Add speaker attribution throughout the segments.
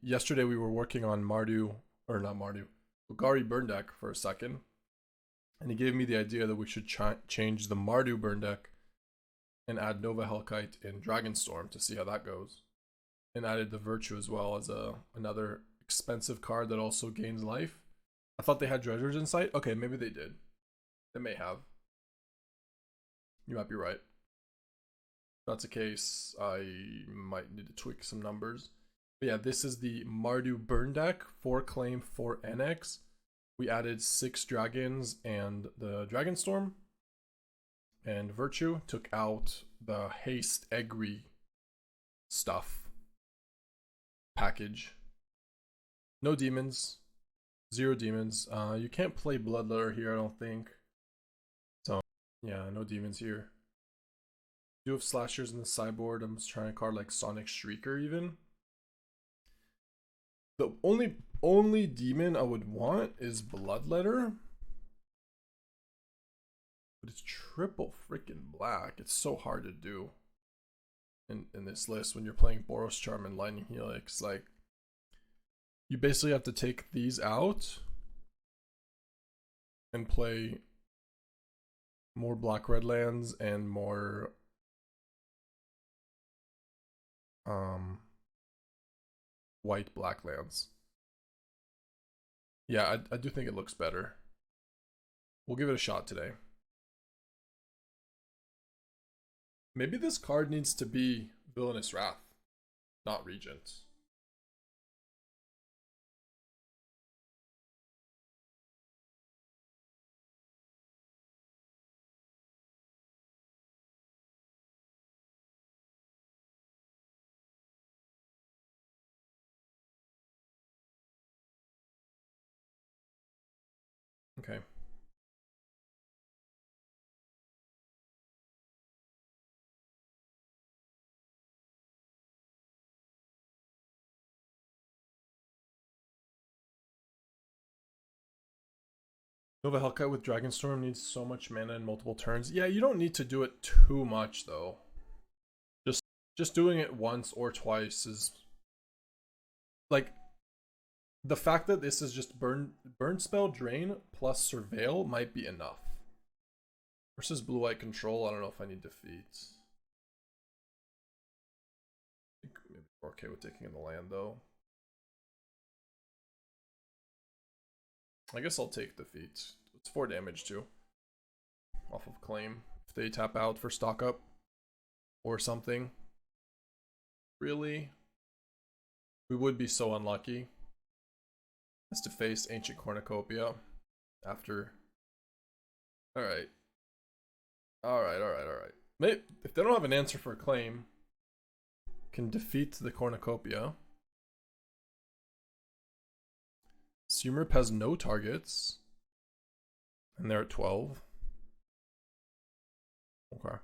Speaker 1: yesterday we were working on Mardu, or not Mardu, Golgari burn deck for a second. And he gave me the idea that we should change the Mardu burn deck and add Nova Hellkite in Dragonstorm to see how that goes. And added the Virtue as well as another expensive card that also gains life. I thought they had Treasures in Sight. Okay, maybe they did. They may have. You might be right. If that's the case, I might need to tweak some numbers. But yeah, this is the Mardu burn deck, 4 claim, 4 Annex. We added 6 dragons and the Dragonstorm. And Virtue took out the haste AGGRO stuff package. No demons. 0 demons. You can't play Bloodletter here, I don't think. So, yeah, no demons here. Do have slashers in the sideboard. I'm just trying to card like Sonic Shrieker even. The only demon I would want is Bloodletter. But it's triple freaking black. It's so hard to do in this list when you're playing Boros Charm and Lightning Helix. Like, you basically have to take these out and play more black-red lands and more white-black lands. Yeah, I do think it looks better. We'll give it a shot today. Maybe this card needs to be Villainous Wrath, not Regent. Okay. Nova Hellkite with Dragonstorm needs so much mana in multiple turns. Yeah, you don't need to do it too much though. Just doing it once or twice is like, the fact that this is just burn spell drain plus surveil might be enough. Versus blue white control, I don't know if I need defeat. I think maybe we're okay with taking in the land though. I guess I'll take defeat. It's 4 damage too. Off of claim. If they tap out for stock up or something. Really? We would be so unlucky as to face Ancient Cornucopia after. Alright. Alright. Maybe if they don't have an answer for a claim, can defeat the Cornucopia. Sumerp has no targets. And they're at 12. Okay.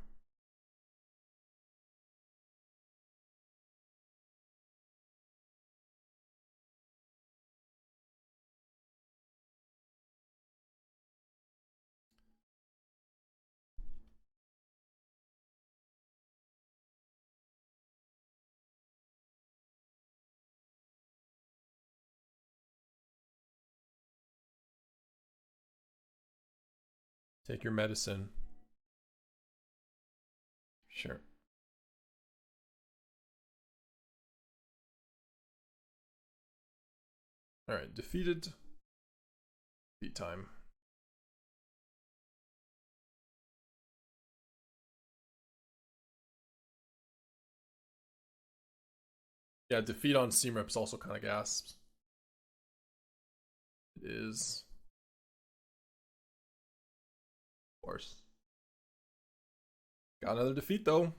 Speaker 1: Take your medicine. Sure. Alright, defeated. Beat time. Yeah, defeat on Seamrip's also kind of gasps. It is. Of course. Got another defeat though.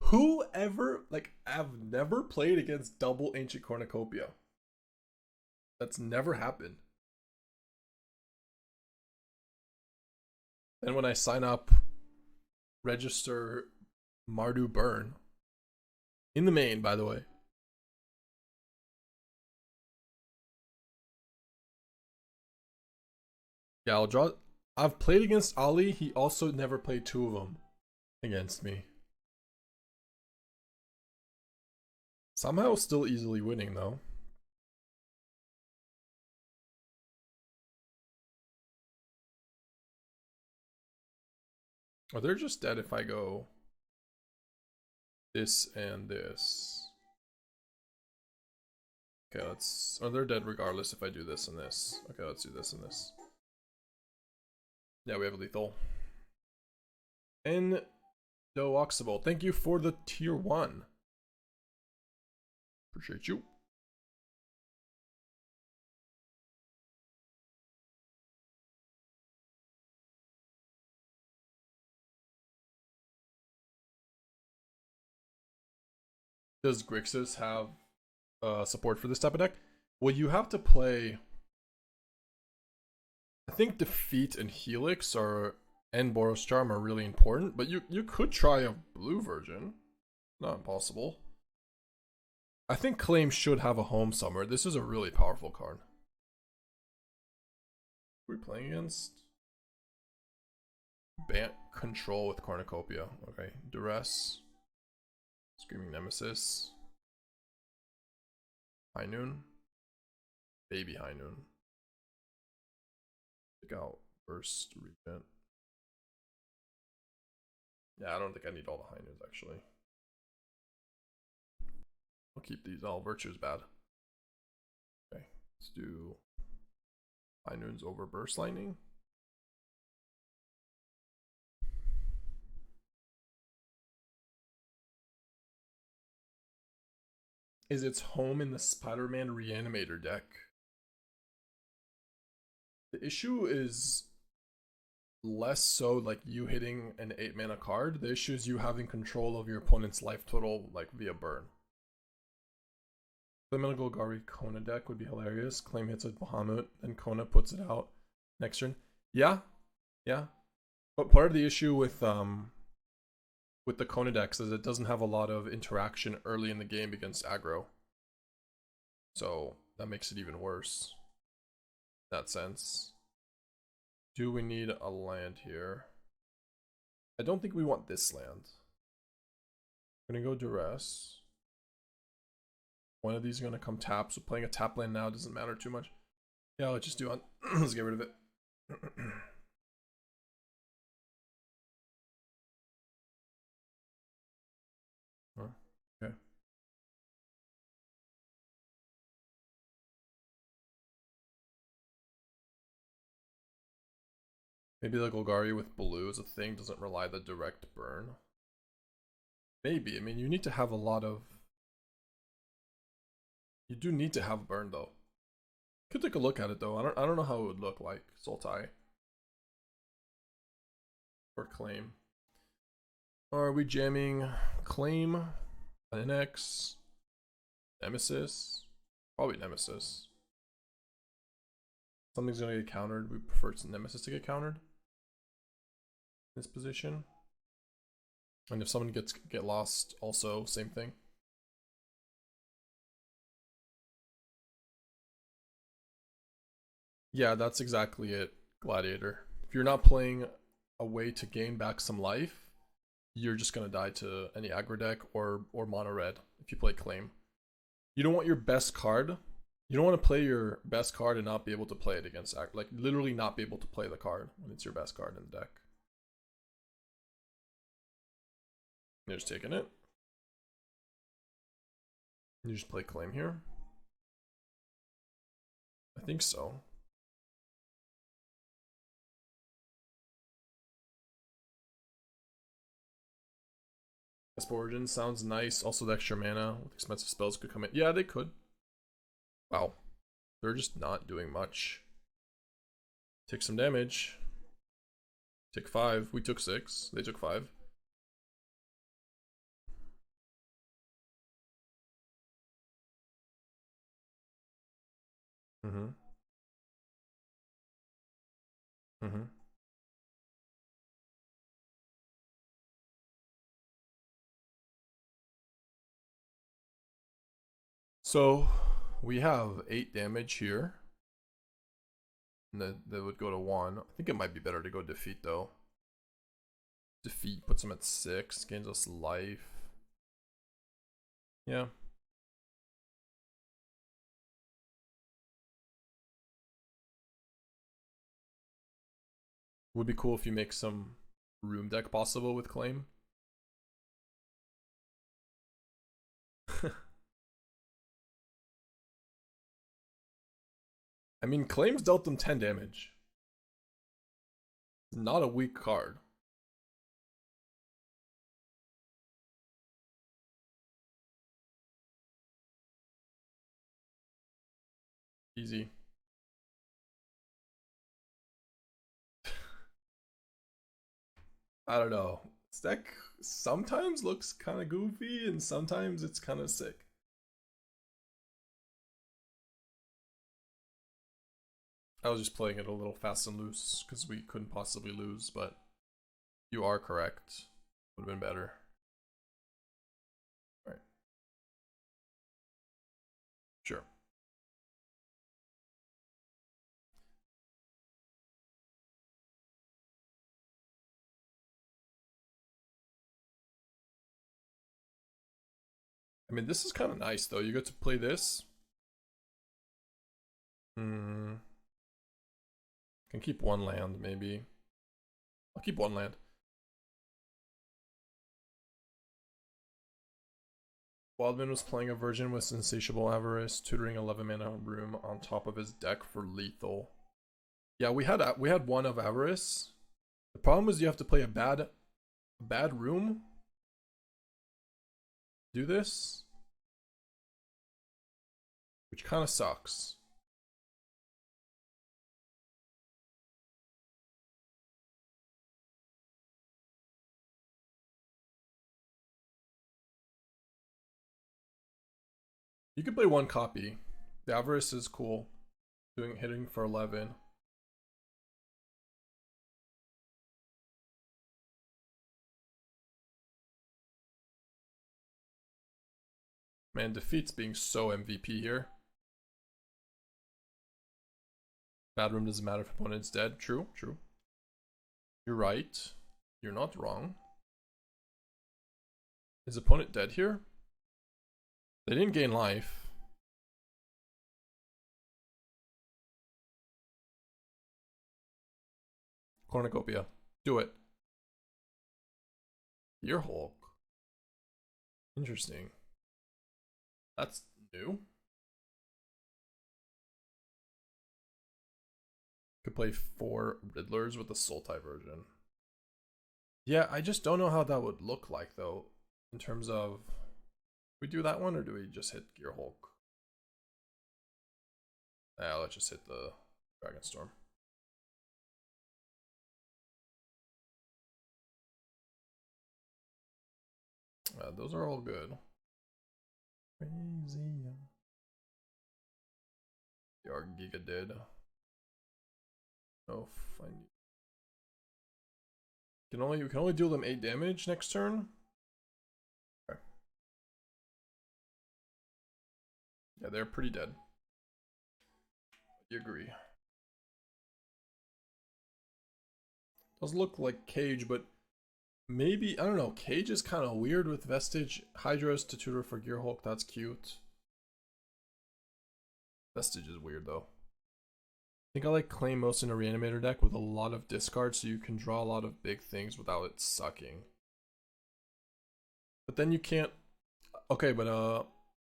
Speaker 1: Whoever, like, I've never played against double Ancient Cornucopia. That's never happened. And when I sign up, register Mardu Burn. In the main, by the way. Yeah, I'll draw. I've played against Ali. He also never played 2 of them against me. Somehow still easily winning though. Or they're just dead if I go this and this. Okay, let's... Oh, they're dead regardless if I do this and this. Okay, let's do this and this. Yeah, we have lethal. Indoxable, thank you for the tier 1. Appreciate you. Does Grixis have support for this type of deck? Well, you have to play... I think Defeat and Helix and Boros Charm are really important, but you could try a blue version. Not impossible. I think Claim should have a home somewhere. This is a really powerful card. Who are we playing against? Bant Control with Cornucopia. Okay. Duress. Screaming Nemesis. High Noon. Baby High Noon. Take out Burst Regent. Yeah, I don't think I need all the High Noons actually. I'll keep these. All Virtue's bad. Okay, let's do High Noons over Burst Lightning. Is its home in the Spider-Man Reanimator deck? The issue is less so like you hitting an 8 mana card. The issue is you having control of your opponent's life total like via burn. The Golgari Kona deck would be hilarious. Claim hits with Bahamut, and Kona puts it out next turn. Yeah. But part of the issue with the Kona decks is it doesn't have a lot of interaction early in the game against aggro. So that makes it even worse. In that sense. Do we need a land here? I don't think we want this land. I'm gonna go Duress. One of these are gonna come tap, so playing a tap land now doesn't matter too much. Yeah, let's just do it. Let's get rid of it. Okay. Maybe the Golgari with blue as a thing doesn't rely the direct burn. Maybe. I mean, you need to have a lot of... You do need to have burn though. Could take a look at it though. I don't know how it would look like Sultai or Claim. Are we jamming Claim, Annex, Nemesis? Probably Nemesis. Something's gonna get countered. We prefer Nemesis to get countered in this position. And if someone get lost, also same thing. Yeah, that's exactly it, Gladiator. If you're not playing a way to gain back some life, you're just gonna die to any aggro deck or mono red if you play Claim. You don't want your best card. You don't want to play your best card and not be able to play it against aggro. Like literally not be able to play the card when it's your best card in the deck. You're just taking it. You just play Claim here. I think so. Origin sounds nice. Also, the extra mana with expensive spells could come in. Yeah, they could. Wow. They're just not doing much. Take some damage. Take 5. We took 6. They took 5. So we have 8 damage here. And that would go to 1. I think it might be better to go Defeat though. Defeat puts him at 6, gains us life. Yeah. Would be cool if you make some room deck possible with Claim. I mean, Claim's dealt them 10 damage. Not a weak card. Easy. I don't know. This deck sometimes looks kind of goofy and sometimes it's kind of sick. I was just playing it a little fast and loose because we couldn't possibly lose, but you are correct. Would have been better. All right. Sure. I mean, this is kind of nice though. You get to play this. Can keep one land, maybe. I'll keep one land. Wildman was playing a Virgin with Insatiable Avarice, tutoring 11 mana room on top of his deck for lethal. Yeah, we had one of Avarice. The problem was you have to play a bad room. Do this, which kind of sucks. You can play one copy. The Avarice is cool. Hitting for 11. Man, defeat's being so MVP here. Bad room doesn't matter if opponent's dead. True, true. You're right. You're not wrong. Is opponent dead here? They didn't gain life. Cornucopia. Do it. Earhulk. Interesting. That's new. Could play 4 Riddlers with the Sultai version. Yeah, I just don't know how that would look like though. In terms of, we do that one or do we just hit Gearhulk? Yeah, let's just hit the Dragonstorm. Those are all good. Crazy. They are Giga dead. Oh, fine. You can only deal them 8 damage next turn. Okay. Yeah, they're pretty dead. You agree. Does look like Cage, but maybe, I don't know, Cage is kind of weird with Vestige. Hydras to tutor for Gearhulk, that's cute. Vestige is weird though. I think I like Claim most in a Reanimator deck with a lot of discard so you can draw a lot of big things without it sucking. But then you can't, okay, but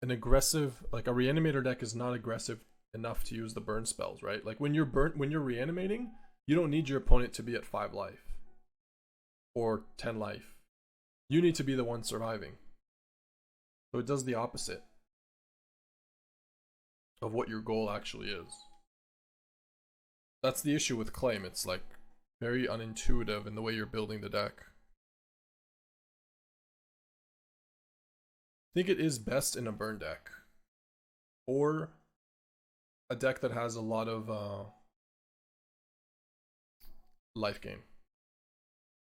Speaker 1: an aggressive, like a Reanimator deck is not aggressive enough to use the burn spells, right? Like when you're reanimating, you don't need your opponent to be at 5 life or 10 life. You need to be the one surviving. So it does the opposite of what your goal actually is. That's the issue with Claim. It's like very unintuitive in the way you're building the deck. I think it is best in a burn deck or a deck that has a lot of life gain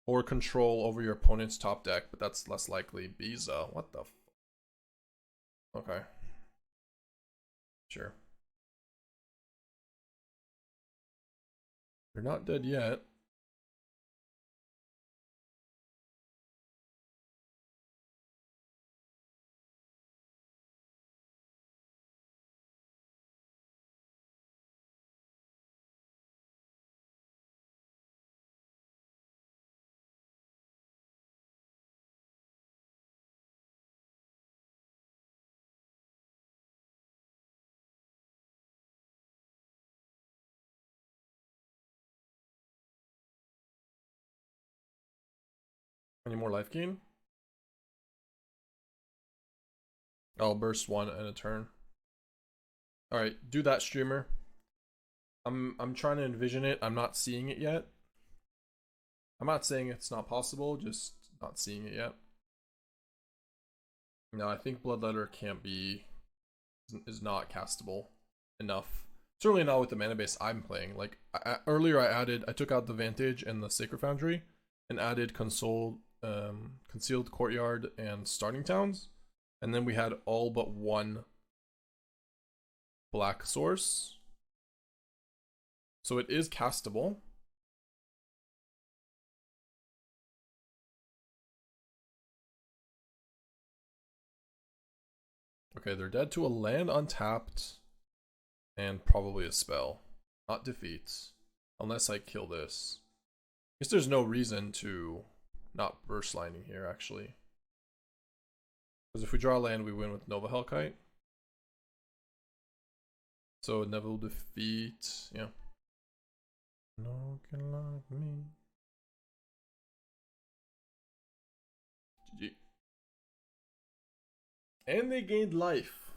Speaker 1: or control over your opponent's top deck, but that's less likely. Biza, what the f? Okay. Sure. They're not dead yet. Any more life gain? I'll burst one in a turn. Alright, do that, streamer. I'm trying to envision it. I'm not seeing it yet. I'm not saying it's not possible, just not seeing it yet. No, I think Bloodletter can't be, is not castable enough. Certainly not with the mana base I'm playing. Like earlier I took out the Vantage and the Sacred Foundry and added Concealed Courtyard and Starting Towns. And then we had all but one black source. So it is castable. Okay, they're dead to a land untapped and probably a spell. Not defeat. Unless I kill this. I guess there's no reason to not burst lining here, actually. Because if we draw land, we win with Nova Hellkite. So it never will defeat, yeah. No can love me. GG. And they gained life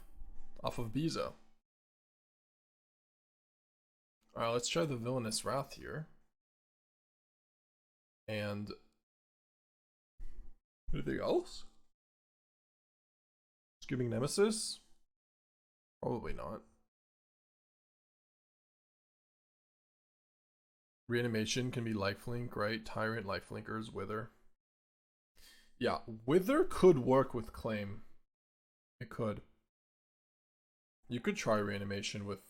Speaker 1: off of Biza. Alright, let's try the Villainous Wrath here. And anything else? Screaming Nemesis? Probably not. Reanimation can be lifelink, right? Tyrant, lifelinkers, Wither. Yeah, Wither could work with Claim. It could. You could try Reanimation with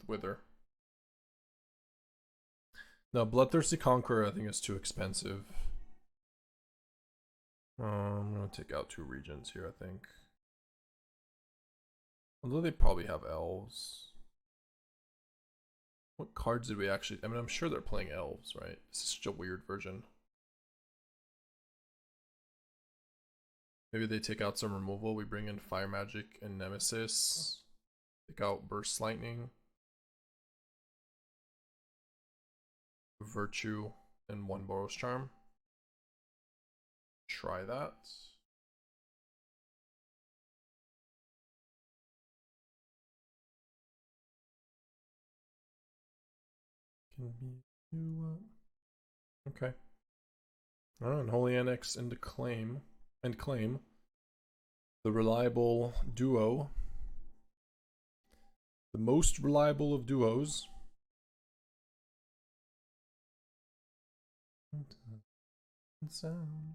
Speaker 1: Wither. No, Bloodthirsty Conqueror I think is too expensive. I'm gonna take out 2 Regents here, I think. Although they probably have elves. What cards did we actually... I mean, I'm sure they're playing elves, right? This is such a weird version. Maybe they take out some removal. We bring in Fire Magic and Nemesis. Take out Burst Lightning. Virtue and 1 Boros Charm. Try that. Can be you. Okay. Unholy Annex into claim and claim. The reliable duo. The most reliable of duos. Sound.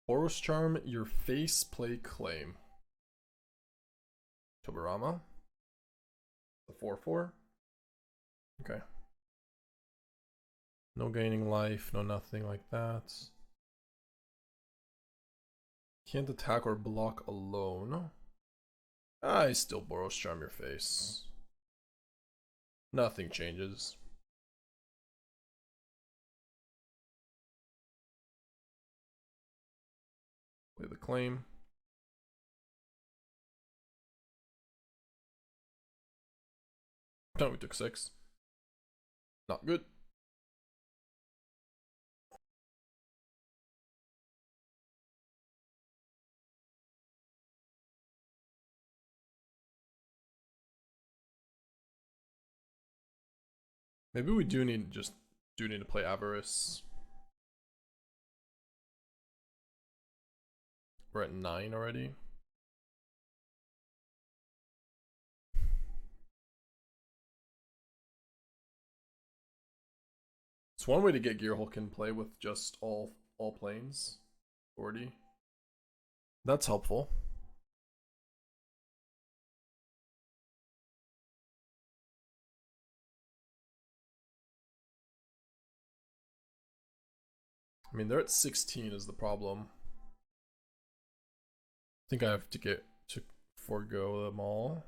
Speaker 1: Boros Charm, your face play claim. Tobarama. The 4/4. Okay. No gaining life, no nothing like that. Can't attack or block alone. I still Boros Charm your face. Nothing changes. Play the claim. No, we took 6. Not good. Maybe we do need to play Avarice. We're at 9 already. It's one way to get Gearhulk in play with just all planes. 40. That's helpful. I mean, they're at 16 is the problem. I think I have to forego them all.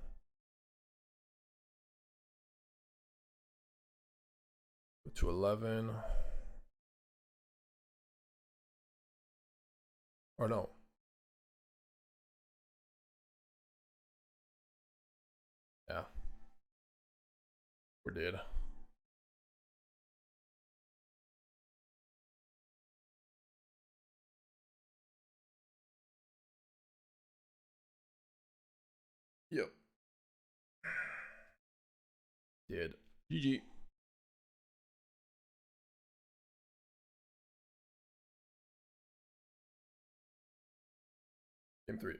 Speaker 1: Go to 11. Or no. We're dead. Yep. Dead. GG. Game 3.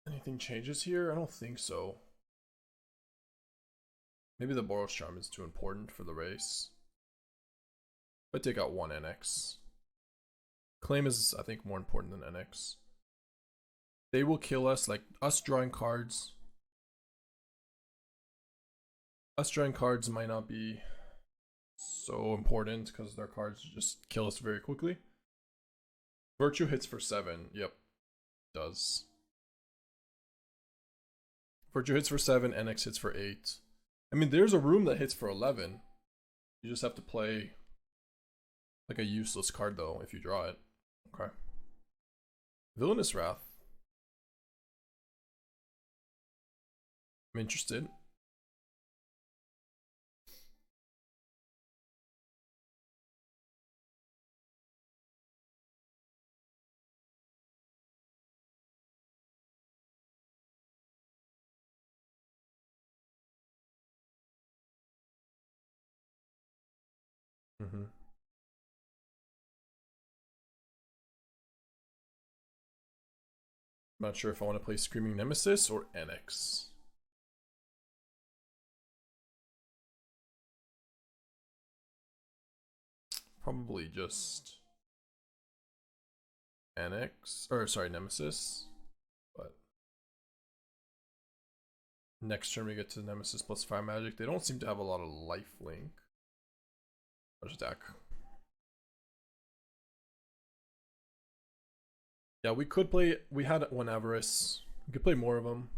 Speaker 1: Anything changes here? I don't think so. Maybe the Boros Charm is too important for the race. I take out one Annex. Claim is, I think, more important than Annex. They will kill us, like us drawing cards. Us drawing cards might not be so important because their cards just kill us very quickly. Virtue hits for 7. Yep, does. Virtue hits for 7, Annex hits for 8. I mean, there's a room that hits for 11. You just have to play like a useless card though if you draw it. Okay. Villainous Wrath. I'm interested. I'm not sure if I want to play Screaming Nemesis or Annex. Probably just Annex, or sorry, Nemesis. But next turn we get to Nemesis plus Fire Magic. They don't seem to have a lot of life link. Let's attack. Yeah, we could play, we had one Avarice. We could play more of them.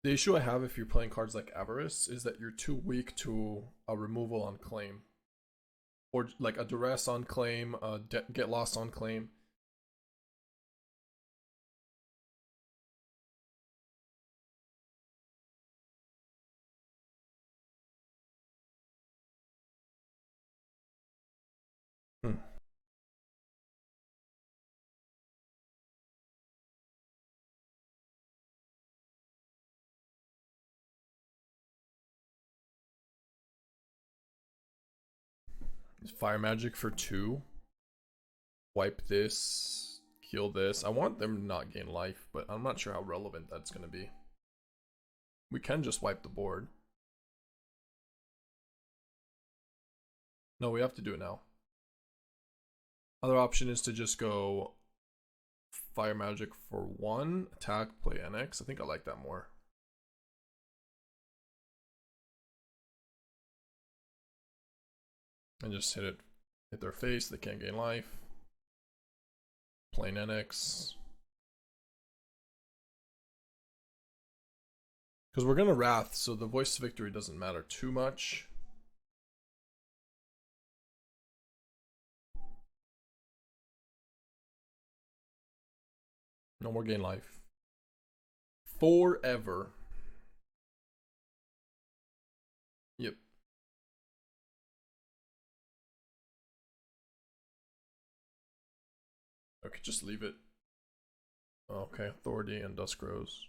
Speaker 1: The issue I have if you're playing cards like Avarice is that you're too weak to a removal on claim. Or like a duress on claim, a get lost on claim. Fire Magic for 2. Wipe this. Kill this. I want them to not gain life, but I'm not sure how relevant that's going to be. We can just wipe the board. No, we have to do it now. Other option is to just go Fire Magic for 1, attack, play Annex. I think I like that more. And just hit their face, they can't gain life. Plain Annex. Because we're gonna Wrath, so the Voice of Victory doesn't matter too much. No more gain life. Forever. Yep. Okay, just leave it. Okay, Authority and Dusk Rose.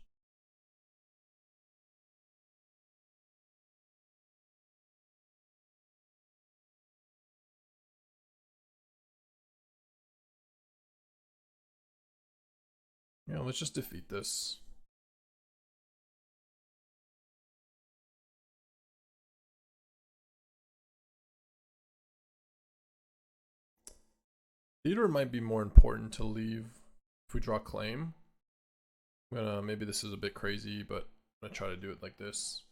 Speaker 1: Yeah, let's just defeat this. Theater might be more important to leave if we draw claim. I'm gonna, maybe this is a bit crazy, but I'm gonna try to do it like this.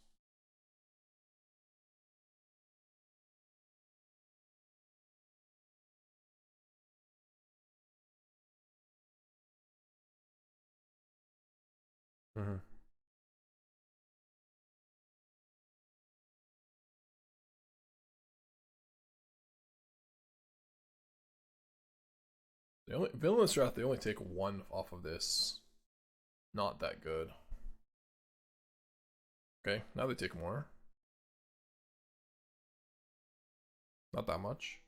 Speaker 1: The only Villainous Wrath, they only take 1 off of this. not that good. Okay, now they take more. Not that much.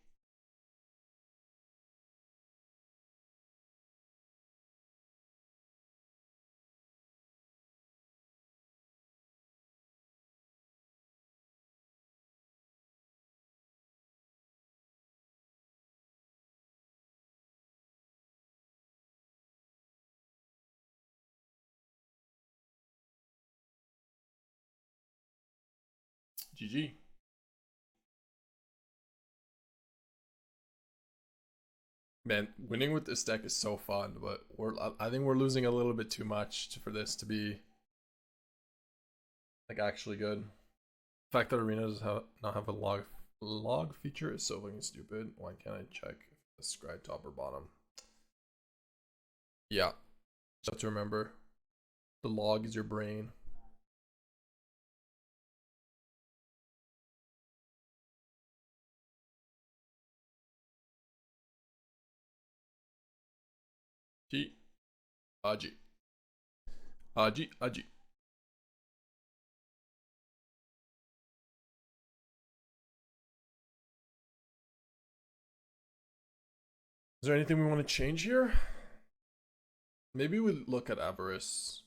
Speaker 1: GG. Man, winning with this deck is so fun, but I think we're losing a little bit too much for this to be like actually good. The fact that Arena does not have a log feature is so fucking stupid. Why can't I check if the scribe top or bottom? Yeah, just have to remember the log is your brain. G. Aji. Aji. Aji. Is there anything we want to change here? Maybe we look at Avarice.